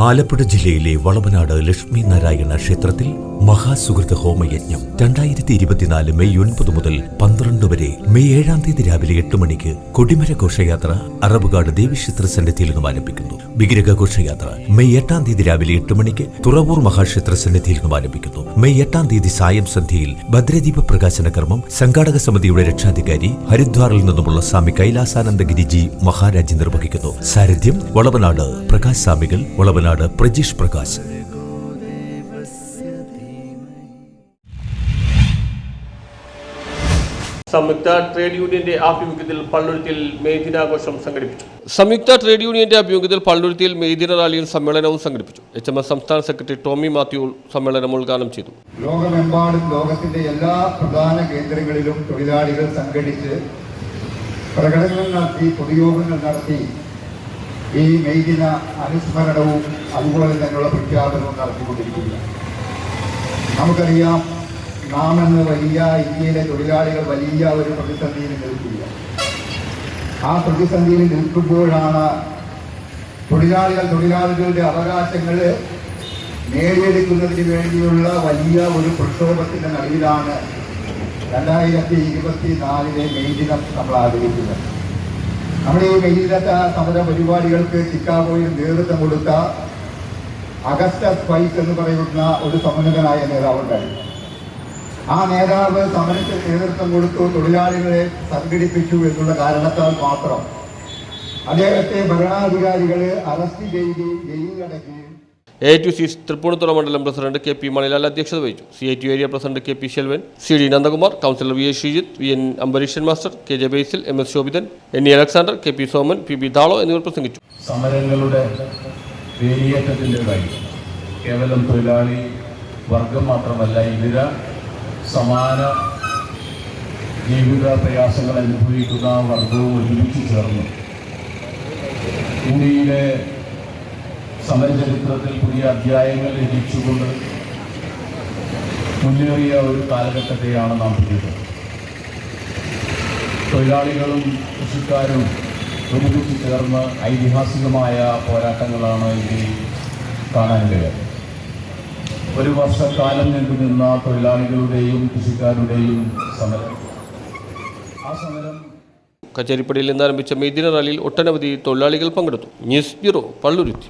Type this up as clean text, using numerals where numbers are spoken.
ആലപ്പുഴ ജില്ലയിലെ വളവനാട് ലക്ഷ്മി നാരായണ ക്ഷേത്രത്തിൽ മഹാസുഹൃത ഹോമയജ്ഞം 2024 മെയ് 9 മുതൽ 12 വരെ മെയ് 7 രാവിലെ 8 മണിക്ക് കൊടിമര ഘോഷയാത്ര അറബുകാട് ദേവീക്ഷേത്ര സന്നിധിയിൽ നിന്നും ആരംഭിക്കുന്നു. വിഗ്രഹ ഘോഷയാത്ര മെയ് 8 രാവിലെ 8 മണിക്ക് തുറവൂർ മഹാക്ഷേത്ര സന്നിധിയിൽ നിന്നും ആരംഭിക്കുന്നു. മെയ് 8 സായം സന്ധ്യയിൽ ഭദ്രദീപ പ്രകാശന കർമ്മം സംഘാടക സമിതിയുടെ രക്ഷാധികാരി ഹരിദ്വാറിൽ നിന്നുമുള്ള സ്വാമി കൈലാസാനന്ദഗിരിജി മഹാരാജ് നിർവഹിക്കുന്നു. സാരഥ്യം വളവനാട് പ്രകാശ് സ്വാമികൾ, വളവനാട് പ്രജീഷ് പ്രകാശ്. സംയുക്ത ട്രേഡ് യൂണിയന്റെ ആഭിമുഖ്യത്തിൽ പള്ളുരുത്തിയിൽ മെയ് ദിനാഘോഷം സംഘടിപ്പിച്ചു. സംയുക്ത ട്രേഡ് യൂണിയന്റെ ആഭിമുഖ്യത്തിൽ പള്ളുരുത്തിയിൽ മെയ് ദിന റാലിയും സമ്മേളനവും സംഘടിപ്പിച്ചു. HMS സംസ്ഥാന സെക്രട്ടറി ടോമി മാത്യു സമ്മേളനം ഉദ്ഘാടനം ചെയ്തു. ലോകമെമ്പാടും ലോകത്തിന്റെ എല്ലാ പ്രധാന കേന്ദ്രങ്ങളിലും തൊഴിലാളികൾ സംഘടിച്ച് പ്രകടനങ്ങൾ നടത്തി, പൊതുയോഗങ്ങൾ നടത്തി ഈ മെയ് ദിന അനുസ്മരണവും അതുപോലെ തന്നെയുള്ള പ്രഖ്യാപനവും നടത്തിക്കൊണ്ടിരിക്കുകയാണ്. നമുക്കറിയാം, നാം എന്ന ഇന്ത്യയിലെ തൊഴിലാളികൾ വലിയ ഒരു പ്രതിസന്ധിയിൽ നിൽക്കുകയാണ്. ആ പ്രതിസന്ധിയിൽ നിൽക്കുമ്പോഴാണ് തൊഴിലാളികളുടെ അവകാശങ്ങൾ നേടിയെടുക്കുന്നതിന് വേണ്ടിയുള്ള വലിയ ഒരു പ്രക്ഷോഭത്തിന്റെ നടുവിലാണ് 2024 മെയ് ദിനം നമ്മൾ ആചരിക്കുന്നത്. നമ്മുടെ ഈ മെയ് ദിന സമര പരിപാടികൾക്ക് ചിക്കാഗോയിൽ നേതൃത്വം കൊടുത്ത അഗസ്റ്റസ് പൈസ് എന്ന് പറയുന്ന ഒരു സമന്വയനായ നേതാവുണ്ടായിരുന്നു. ആ നേതാവ് സമരത്തിന് നേതൃത്വം കൊടുത്തു, തൊഴിലാളികളെ സംഘടിപ്പിച്ചു എന്നുള്ള കാരണത്താൽ മാത്രം അദ്ദേഹത്തെ ഭരണാധികാരികൾ അറസ്റ്റ് ചെയ്ത് ജയിലിലടക്കുകയും. AITUC തൃപ്പൂണിത്തുറ മണ്ഡലം പ്രസിഡന്റ് KP മണിലാൽ അധ്യക്ഷത വഹിച്ചു. CITU area president KP Selvan, CD Nandakumar, councillor VA Sreejith, VN Ambareeshan master, KJ ബേസിൽ, MS Shobhithan, NE Alexander, KP Soman, PB താളോ എന്നിവർ പ്രസംഗിച്ചു. സമരങ്ങളുടെ വേലിയേറ്റത്തിന്റെ കാര്യം കേവലം തൊഴിലാളി വർഗം മാത്രമല്ല, ഇതര സമാന ജീവിത പ്രയാസങ്ങൾ അനുഭവിക്കുന്ന വർഗവും ഒരുമിച്ച് ചേർന്നു ഇന്ത്യയിലെ സമരചരിത്രത്തിൽ പുതിയ അധ്യായങ്ങൾ രചിച്ചുകൊണ്ട് മുന്നേറിയ ഒരു കാലഘട്ടത്തെയാണ് നാം പിന്നിട്ടത്. തൊഴിലാളികളും കൃഷിക്കാരും ഒരുമിച്ച് ചേർന്ന് ഐതിഹാസികമായ പോരാട്ടങ്ങളാണ് ഇന്ത്യയിൽ കാണാൻ കഴിയുന്നത്. ഒരു വർഷക്കാലം നീണ്ടുനിന്ന തൊഴിലാളികളുടെയും കൃഷിക്കാരുടെയും സമരം, ആ സമരം കച്ചേരിപ്പടിയിൽ നിന്ന് ആരംഭിച്ച മെയ് ദിന റാലിയിൽ ഒട്ടനവധി തൊഴിലാളികൾ പങ്കെടുത്തു. News bureau, Palluruthy.